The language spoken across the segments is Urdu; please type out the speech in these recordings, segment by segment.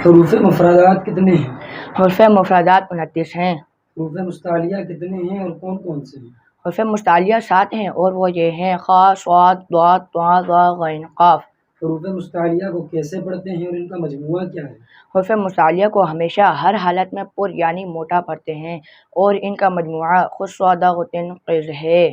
حروف مفردات کتنے ہیں؟ حروف مفردات 29 ہیں۔ حروف مستعلیہ کتنے ہیں اور کون کون سے ہیں؟ حروف مستعلیہ 7 ہیں اور وہ یہ ہیں خا، صاد، ضاد، طا، ظا، غین، قاف۔ حروف مستعلیہ کو کیسے پڑھتے ہیں اور ان کا مجموعہ کیا ہے؟ حروف مستعلیہ کو ہمیشہ ہر حالت میں پر یعنی موٹا پڑھتے ہیں اور ان کا مجموعہ خود صاد غتن قز ہے۔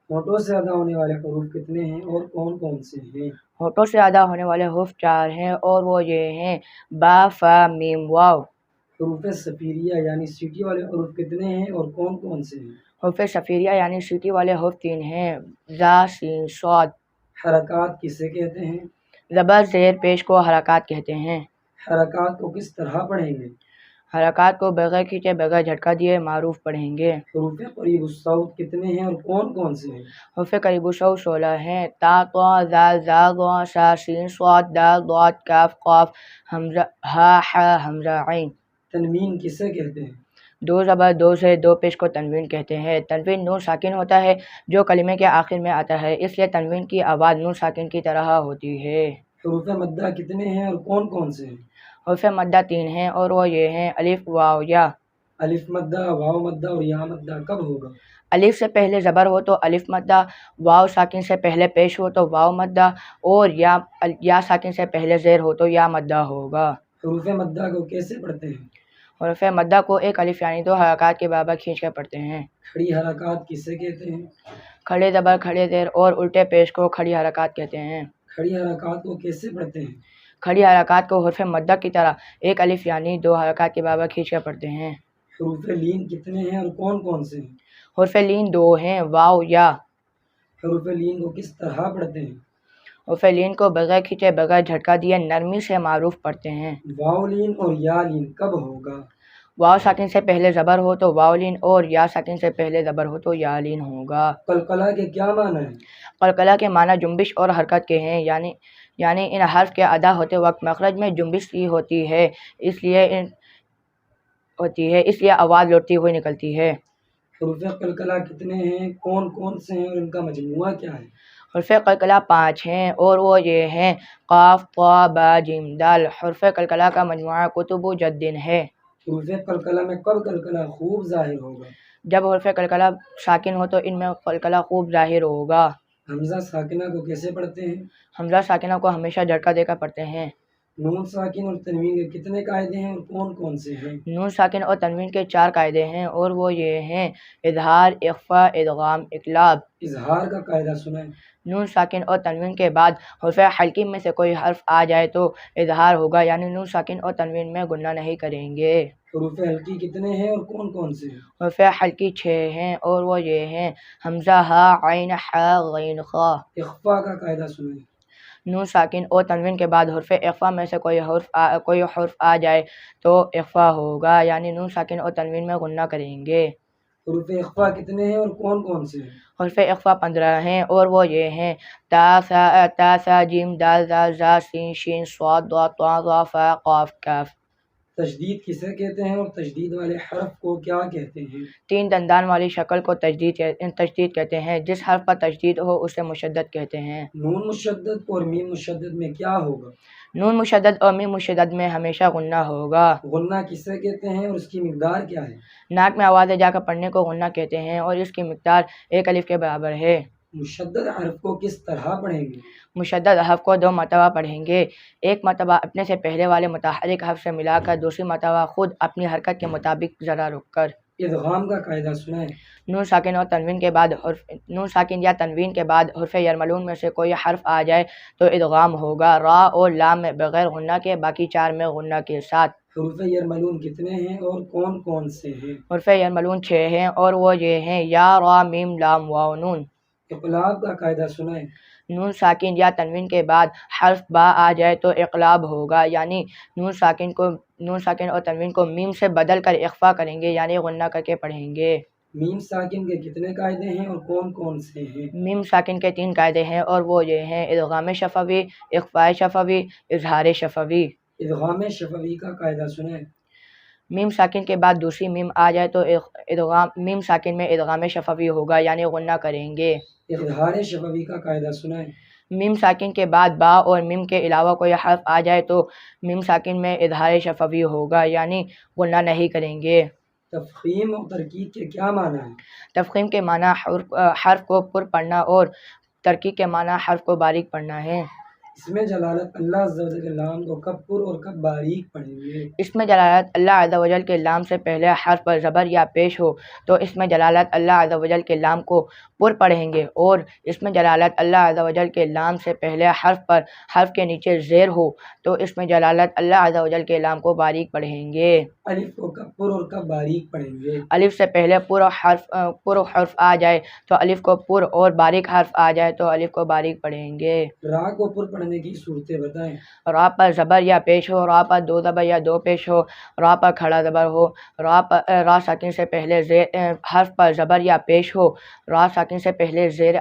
ہونٹوں سے ادا ہونے والے حروف کتنے ہیں اور کون کون سے ہیں؟ ہونٹوں سے ادا ہونے والے حروف 4 ہیں اور وہ یہ ہیں با، فا، میم، واو۔ حروف صفیریہ یعنی سیٹی والے حروف کتنے ہیں اور کون کون سے ہیں؟ حروف صفیریہ یعنی سیٹی والے حروف 3 ہیں، زا، سین، صاد۔ حرکات کسے کہتے ہیں؟ زبر زیر پیش کو حرکات کہتے ہیں۔ حرکات کو کس طرح پڑھیں گے؟ حرکات کو بغیر کھینچے بغیر جھٹکا دیے معروف پڑھیں گے۔ حروف قریب الصوت کتنے ہیں اور کون کون سے ہیں؟ حروف قریب الصوت 16 ہیں، تا، طا، ذال، ظا، ظا، سا، سین، صاد، دال، ضاد، کاف، قاف، حمزہ، ہا، حا، حمزہ، عین۔ تنوین کسے کہتے ہیں؟ دو زبر دو سے دو پیش کو تنوین کہتے ہیں۔ تنوین نون ساکن ہوتا ہے جو کلمے کے آخر میں آتا ہے، اس لیے تنوین کی آواز نون ساکن کی طرح ہوتی ہے۔ حروف مدہ کتنے ہیں اور کون کون سے ہیں؟ حروف مدہ 3 ہیں اور وہ یہ ہیں الف، واو، یا۔ الف مدہ، واو مدہ اور یا مدہ کب ہوگا؟ الف سے پہلے زبر ہو تو الف مدہ، واو ساکن سے پہلے پیش ہو تو واو مدہ اور یا ساکن سے پہلے زیر ہو تو یا مدہ ہوگا۔ حروف مدہ کو کیسے پڑھتے ہیں؟ حروف مدہ کو ایک الف یعنی 2 حرکات کے برابر کھینچ کر پڑھتے ہیں۔ کھڑی حرکات کسے کہتے ہیں؟ کھڑے زبر کھڑے زیر اور الٹے پیش کو کھڑی حرکات کہتے ہیں۔ کھڑی حرکات کو کیسے پڑھتے ہیں؟ کھڑی حرکات کو حروف مدہ کی طرح ایک الف یعنی 2 حرکات کے برابر کھینچ کر پڑھتے ہیں۔ حروف لین کتنے ہیں اور کون کون سے ہیں؟ حروف لین 2 ہیں، واو، یا۔ حروف لین کو کس طرح پڑھتے ہیں؟ حروف لین کو بغیر کھینچے بغیر جھٹکا دیے نرمی سے معروف پڑھتے ہیں۔ واو لین اور یا لین کب ہوگا؟ واو ساکن سے پہلے زبر ہو تو واو لین اور یا ساکن سے پہلے زبر ہو تو یا لین ہوگا۔ قلقلہ کے کیا معنی ہیں؟ قلقلہ کے معنی جنبش اور حرکت کے ہیں، یعنی ان حرف کے ادا ہوتے وقت مخرج میں جنبش کی ہوتی ہے، اس لیے آواز لوٹتی ہوئی نکلتی ہے۔ حروف قلقلہ کتنے ہیں، کون کون سے ہیں اور ان کا مجموعہ کیا ہے؟ حروف قلقلہ 5 ہیں اور وہ یہ ہیں قاف، طا، با، جیم، دال۔ حروف قلقلہ کا مجموعہ کتب جدن ہے۔ حروف قلقلہ میں کب قلقلہ خوب ظاہر ہوگا؟ جب حروف قلقلہ ساکن ہو تو ان میں قلقلہ خوب ظاہر ہوگا۔ حمزہ ساکنہ کو کیسے پڑھتے ہیں؟ حمزہ ساکنہ کو ہمیشہ جھٹکا دے کر پڑھتے ہیں۔ نون ساکن اور تنوین کے کتنے قاعدے ہیں اور کون کون سے ہیں؟ نون ساکن اور تنوین کے 4 قاعدے ہیں اور وہ یہ ہیں اظہار، اخفا، ادغام، اقلاب۔ اظہار کا قاعدہ سنائیں۔ نون ساکن اور تنوین کے بعد حروف حلقی میں سے کوئی حرف آ جائے تو اظہار ہوگا، یعنی نون ساکن اور تنوین میں غنہ نہیں کریں گے۔ حروف حلقی کتنے ہیں اور کون کون سے ہیں؟ حروف حلقی 6 ہیں اور وہ یہ ہیں حمزہ، ہا، عین، حا، غین، خا۔ اخفا کا قاعدہ سنائیں۔ نون ساکن اور تنوین کے بعد حرف اخفا میں سے کوئی حرف آ جائے تو اخفا ہوگا، یعنی نون ساکن اور تنوین میں غنہ کریں گے۔ حروف اخفا کتنے ہیں اور کون کون سے ہیں؟ حروف اخفا 15 ہیں اور وہ یہ ہیں تا، سا، جیم، دال، ذال، زا، سین، شین، صاد، ضاد، طا، ظا، فا، قاف، کاف۔ تشدید کسے کہتے ہیں اور تشدید والے حرف کو کیا کہتے ہیں؟ 3 دندان والی شکل کو تشدید کہتے ہیں، جس حرف پر تشدید ہو اسے مشدد کہتے ہیں۔ نون مشدد اور میم مشدد میں کیا ہوگا؟ نون مشدد اور میم مشدد میں ہمیشہ غنہ ہوگا۔ غنہ کسے کہتے ہیں اور اس کی مقدار کیا ہے؟ ناک میں آوازیں جا کر پڑھنے کو غنہ کہتے ہیں اور اس کی مقدار 1 الف کے برابر ہے۔ مشدد حرف کو کس طرح پڑھیں گے؟ مشدد حرف کو 2 مرتبہ پڑھیں گے، ایک مرتبہ اپنے سے پہلے والے متحرک حرف سے ملا کر، دوسری مرتبہ خود اپنی حرکت کے مطابق ذرا رک کر۔ ادغام کا قاعدہ سنائیں۔ نون ساکن اور تنوین کے بعد نون ساکن یا تنوین کے بعد حرف یرملون میں سے کوئی حرف آ جائے تو ادغام ہوگا، را اور لام میں بغیر غنہ کے، باقی 4 میں غنہ کے ساتھ۔ حروف یرملون کتنے ہیں اور کون کون سے ہیں؟ حروف یرملون 6 ہیں اور وہ یہ ہیں یا، را، میم، لام، واو، نون۔ اقلاب کا قاعدہ سنائیں۔ نون ساکن یا تنوین کے بعد حرف با آ جائے تو اقلاب ہوگا، یعنی نون ساکن اور تنوین کو میم سے بدل کر اخفا کریں گے، یعنی غنہ کر کے پڑھیں گے۔ میم ساکن کے کتنے قاعدے ہیں اور کون کون سے ہیں؟ میم ساکن کے 3 قاعدے ہیں اور وہ یہ ہیں ادغام شفوی، اخفاء شفوی، اظہار شفوی۔ ادغام شفوی کا قاعدہ سنائیں۔ میم ساکن کے بعد دوسری میم آ جائے تو میم ساکن میں ادغام شفوی ہوگا، یعنی غنہ کریں گے۔ اظہار شفوی کا قاعدہ سنائیں۔ میم ساکن کے بعد با اور میم کے علاوہ کوئی حرف آ جائے تو میم ساکن میں اظہار شفوی ہوگا، یعنی غنہ نہیں کریں گے۔ تفخیم اور ترکیب کے کیا معنی ہیں؟ تفخیم کے معنی حرف کو پر پڑھنا اور ترکیب کے معنی حرف کو باریک پڑھنا ہے۔ اس میں جلالت اللہ عز و جل کے لام کو کب پر اور کب باریک پڑھیں گے؟ اس میں جلالت اللہ عز و جل کے لام سے پہلے حرف پر زبر یا پیش ہو تو اس میں جلالت اللہ عز و جل کے لام کو پر پڑھیں گے، اور اس میں جلالت اللہ عز و جل کے لام سے پہلے حرف پر حرف کے نیچے زیر ہو تو اس میں جلالت اللہ عز و جل کے لام کو باریک پڑھیں گے۔ الف کو کب پر اور کب باریک پڑھیں گے؟ الف سے پہلے پر حرف آ جائے تو الف کو پر، اور باریک حرف آ جائے تو الف کو باریک پڑھیں گے۔ را کو پر پڑھنے کی صورتیں بتائیں۔ را پر زبر یا پیش ہو، را پر دو زبر یا دو پیش ہو، را پر کھڑا زبر ہو، را ساکن سے پہلے حرف پر زبر یا پیش ہو، را ساکن سے پہلے زیر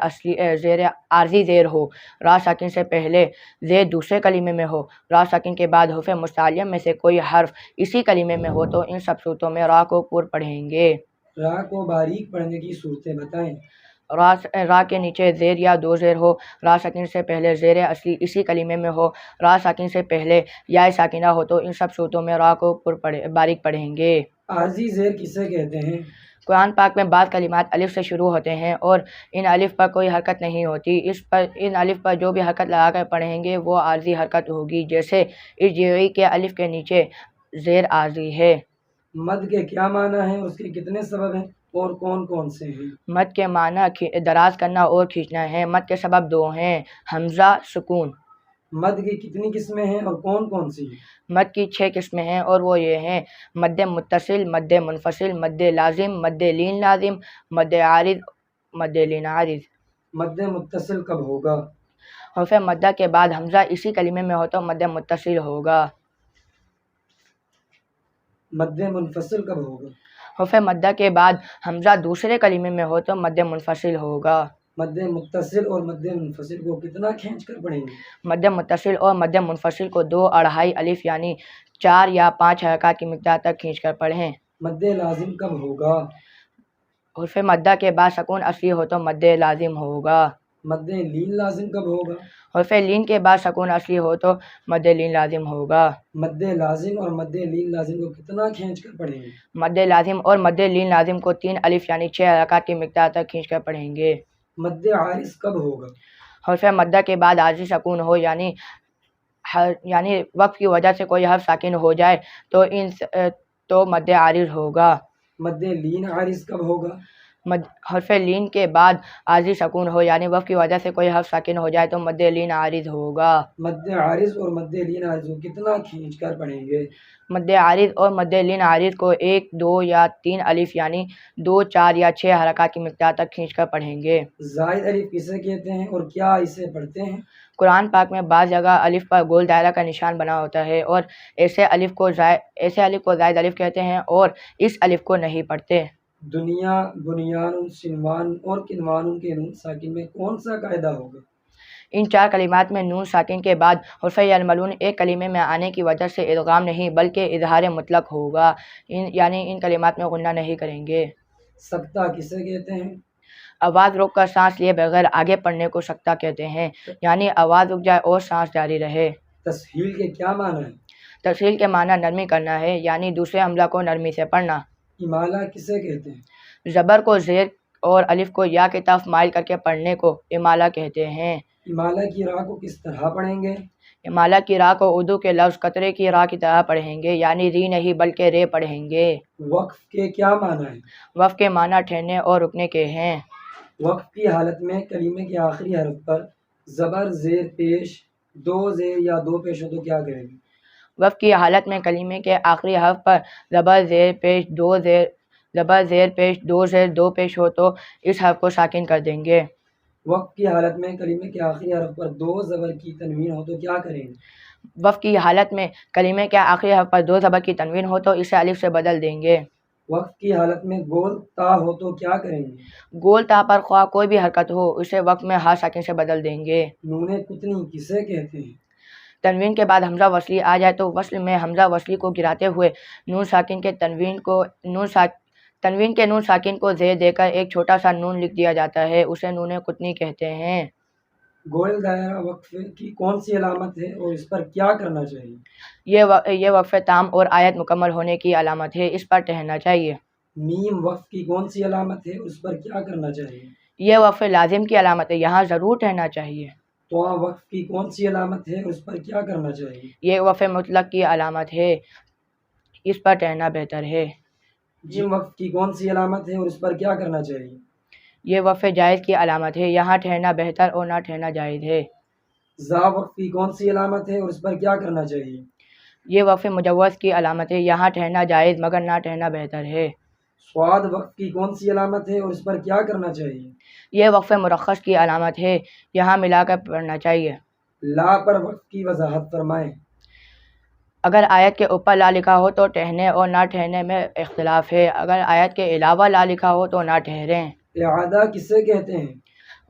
عارضی زیر ہو، را ساکن سے پہلے زیر دوسرے کلمے میں ہو، را ساکن کے بعد حروف مستعلیہ میں سے کوئی حرف اسی کلمے میں ہو تو ان سب صورتوں میں را کو پر پڑھیں گے۔ را کو باریک پڑھنے کی صورتیں بتائیں۔ را کے نیچے زیر یا دو زیر ہو، را ساکن سے پہلے زیر اصلی اسی کلمے میں ہو، را ساکن سے پہلے یا ساکنہ ہو تو ان سب صورتوں میں را کو باریک پڑھیں گے۔ عارضی زیر کسے کہتے ہیں؟ قرآن پاک میں بعض کلمات الف سے شروع ہوتے ہیں اور ان الف پر کوئی حرکت نہیں ہوتی، ان الف پر جو بھی حرکت لگا کر پڑھیں گے وہ عارضی حرکت ہوگی، جیسے ارجعی کے الف کے نیچے زیر عارضی ہے۔ مد کے کیا معنی ہیں اور اس کے کتنے سبب ہیں اور کون کون سے ہیں؟ مد کے معنی دراز کرنا اور کھینچنا ہے۔ مد کے سبب دو ہیں، حمزہ، سکون۔ مد کی کتنی قسمیں ہیں اور کون کون سی ہیں؟ مد کی 6 قسمیں ہیں اور وہ یہ ہیں: مد متصل، مد منفصل، مد لازم، مد لین لازم، مد عارض، مد لین عارض۔ مد متصل کب ہوگا؟ حرف مدہ کے بعد حمزہ اسی کلمے میں ہو تو مد متصل ہوگا۔ مد منفصل کب ہوگا؟ حرف مدہ کے بعد حمزہ دوسرے کلمے میں ہو تو مد منفصل ہوگا۔ مد متصل اور مد منفصل کو کتنا کھینچ کر پڑھیں گے؟ مد متصل اور مد منفصل کو 2 اڑھائی الف یعنی 4 یا 5 حرکات کی مقدار تک کھینچ کر پڑھیں۔ مد لازم کب ہوگا؟ حرف مدہ کے بعد سکون اصلی ہو تو مد لازم ہوگا۔ مد لین لازم کب ہوگا؟ حرف لین کے بعد سکون اصلی ہو تو مد لین لازم ہوگا۔ مد لازم اور مد لین لازم کو کتنا کھینچ کر پڑھیں گے؟ مد لازم اور مد لین لازم کو 3 الف یعنی 6 حرکات کی مقدار تک کھینچ کر پڑھیں گے۔ مد عارض کب ہوگا؟ حرف مدہ کے بعد عارضی سکون ہو، یعنی وقف کی وجہ سے کوئی حرف ساکن ہو جائے تو مد عارض ہوگا۔ مد لین عارض کب ہوگا؟ حرف لین کے بعد عارضی سکون ہو، یعنی وقف کی وجہ سے کوئی حرف ساکن ہو جائے تو مد لین عارض ہوگا۔ مد عارض اور مد لین عارض کو کتنا کھینچ کر پڑھیں گے؟ مد عارض اور مد لین عارض کو 1، 2 یا 3 الف یعنی 2، 4 یا 6 حرکات کی مقدار تک کھینچ کر پڑھیں گے۔ زائد الف کسے کہتے ہیں اور کیا اسے پڑھتے ہیں؟ قرآن پاک میں بعض جگہ الف پر گول دائرہ کا نشان بنا ہوتا ہے اور ایسے الف کو زائد الف کہتے ہیں اور اس الف کو نہیں پڑھتے۔ دنیا، بنیان، سنوان اور کنوان کے نون ساکن میں کون سا قاعدہ ہوگا؟ ان 4 کلمات میں نون ساکن کے بعد حرف یرملون ایک کلمے میں آنے کی وجہ سے ادغام نہیں بلکہ اظہار مطلق ہوگا، یعنی ان کلمات میں غنہ نہیں کریں گے۔ سکتہ کسے کہتے ہیں؟ آواز روک کر سانس لیے بغیر آگے پڑھنے کو سکتہ کہتے ہیں، یعنی آواز رک جائے اور سانس جاری رہے۔ تسہیل کے کیا معنی ہیں؟ تسہیل کے معنی نرمی کرنا ہے، یعنی دوسرے حملہ کو نرمی سے پڑھنا۔ امالہ کسے کہتے ہیں؟ زبر کو زیر اور الف کو یا کی طرف مائل کر کے پڑھنے کو امالہ کہتے ہیں۔ امالہ کی راہ کو کس طرح پڑھیں گے؟ امالہ کی راہ کو اردو کے لفظ قطرے کی راہ کی طرح پڑھیں گے، یعنی ری نہیں بلکہ رے پڑھیں گے۔ وقف کے کیا معنی ہیں؟ وقف کے معنی ٹھہرنے اور رکنے کے ہیں۔ وقف کی حالت میں کلمے کے آخری حرف پر زبر زیر پیش 2 زیر یا 2 پیش ہو تو کیا کریں گے؟ وقف کی حالت میں کلمے کے آخری حرف پر زبر زیر پیش 2 زیر 2 پیش ہو تو اس حرف کو ساکن کر دیں گے۔ وقف کی حالت میں کلمے کے آخری حرف پر 2 زبر کی تنوین ہو تو کیا کریں گے؟ وقف کی حالت میں کلمے کے آخری حرف پر 2 زبر کی تنوین ہو تو اسے الف سے بدل دیں گے۔ وقف کی حالت میں گول تا ہو تو کیا کریں گے؟ گول تا پر خواہ کوئی بھی حرکت ہو اسے وقف میں ہا ساکن سے بدل دیں گے۔ نون قطنی کسے کہتے ہیں؟ تنوین کے بعد حمزہ وصلی آ جائے تو وصل میں حمزہ وصلی کو گراتے ہوئے نون ساکن کو زیر دے کر ایک چھوٹا سا نون لکھ دیا جاتا ہے، اسے نون قطنی کہتے ہیں۔ گوئل دائرہ وقفے کی کون سی علامت ہے اور اس پر کیا کرنا چاہیے؟ یہ وقفے تام اور آیت مکمل ہونے کی علامت ہے، اس پر ٹہرنا چاہیے۔ میم وقف کی کون سی علامت ہے، اس پر کیا کرنا چاہیے؟ یہ وقف لازم کی علامت ہے، یہاں ضرور ٹہرنا چاہیے۔ تواں وقف کی کون سی علامت ہے، اس پر کیا کرنا چاہیے؟ یہ وقف مطلق کی علامت ہے، اس پر ٹہرنا بہتر ہے۔ جیم وقف کی کون سی علامت ہے اور اس پر کیا کرنا چاہیے؟ یہ وقف جائز کی علامت ہے، یہاں ٹھہرنا بہتر اور نہ ٹھہرنا جائز ہے۔ زا وقف کی کون سی علامت ہے اور اس پر کیا کرنا چاہیے؟ یہ وقف مجوز کی علامت ہے، یہاں ٹھہرنا جائز مگر نہ ٹھہرنا بہتر ہے۔ سواد وقف کی کون سی علامت ہے اور اس پر کیا کرنا چاہیے؟ یہ وقف مرخص کی علامت ہے، یہاں ملا کر پڑھنا چاہیے۔ لا پر وقف کی وضاحت فرمائیں۔ اگر آیت کے اوپر لا لکھا ہو تو ٹہرنے اور نہ ٹھہرنے میں اختلاف ہے، اگر آیت کے علاوہ لا لکھا ہو تو نہ ٹھہریں۔ اعادہ کسے کہتے ہیں؟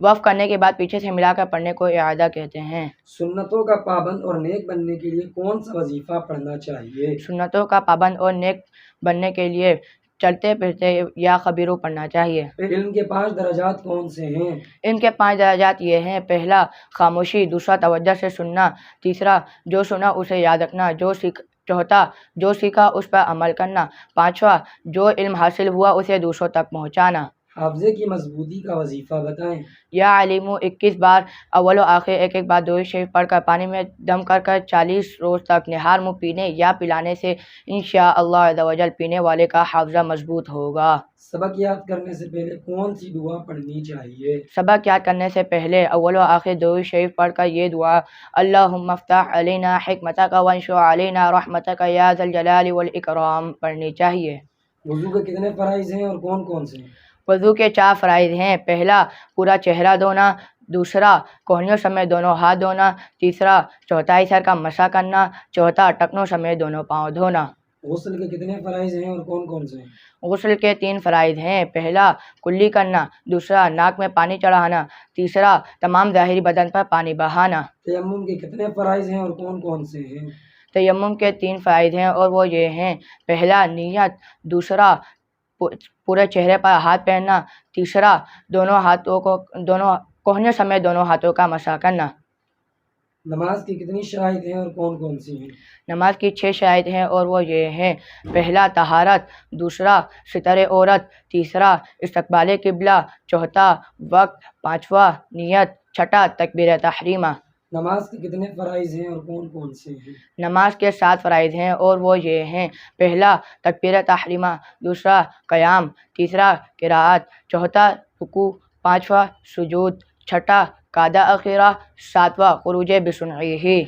وقف کرنے کے بعد پیچھے سے ملا کر پڑھنے کو اعادہ کہتے ہیں۔ سنتوں کا پابند اور نیک بننے کے لیے کون سا وظیفہ پڑھنا چاہیے؟ سنتوں کا پابند اور نیک بننے کے لیے چلتے پھرتے یا خبیرو پڑھنا چاہیے۔ علم کے 5 درجات کون سے ہیں؟ ان کے 5 درجات یہ ہیں: پہلا خاموشی، دوسرا توجہ سے سننا، تیسرا جو سنا اسے یاد رکھنا، چوتھا جو سیکھا اس پر عمل کرنا، پانچواں جو علم حاصل ہوا اسے دوسروں تک پہنچانا۔ حافظے کی مضبوطی کا وظیفہ بتائیں۔ یا علیمو 21 بار اول و آخر ایک ایک بار درود شریف پڑھ کر پانی میں دم کر 40 روز تک نہار منہ پینے یا پلانے سے انشاءاللہ عز و جل پینے والے کا حافظہ مضبوط ہوگا۔ سبق یاد کرنے سے پہلے کون سی دعا پڑھنی چاہیے؟ سبق یاد کرنے سے پہلے اول و آخر درود شریف پڑھ کر یہ دعا: اللہم افتح علینا حکمتک وانشر علینا رحمتک یا ذا الجلال والاکرام پڑھنی چاہیے۔ وضو کے کتنے فرائض ہیں اور کون کون سے ہیں؟ وضو کے 4 فرائض ہیں: پہلا پورا چہرہ دھونا، دوسرا کوہنیوں سمیت دونوں ہاتھ دھونا، تیسرا چوتھائی سر کا مسح کرنا، چوتھا ٹکنوں سمیت دونوں پاؤں دھونا۔ غسل کے کتنے فرائض ہیں اور کون کون سے ہیں؟ غسل کے 3 فرائض ہیں: پہلا کلی کرنا، دوسرا ناک میں پانی چڑھانا، تیسرا تمام ظاہری بدن پر پانی بہانا۔ تیمم کے کتنے فرائض ہیں اور کون کون سے ہیں؟ تیمم کے 3 فرائض ہیں اور وہ یہ ہیں: پہلا نیت، دوسرا پورے چہرے پر ہاتھ پھیرنا، تیسرا دونوں کوہنیوں سمیت دونوں ہاتھوں کا مسح کرنا۔ نماز کی کتنی شرائط ہیں اور کون کون سی ہیں؟ نماز کی 6 شرائط ہیں اور وہ یہ ہیں: پہلا طہارت، دوسرا ستر عورت، تیسرا استقبال قبلہ، چوتھا وقت، پانچواں نیت، چھٹا تکبیر تحریمہ۔ نماز کے کتنے فرائض ہیں اور کون کون سے ہیں؟ نماز کے 7 فرائض ہیں اور وہ یہ ہیں: پہلا تکبیر تحریمہ، دوسرا قیام، تیسرا قرات، چوتھا رکوع، پانچواں سجود، چھٹا قعدہ اخیرہ، ساتواں خروج بسنعہ۔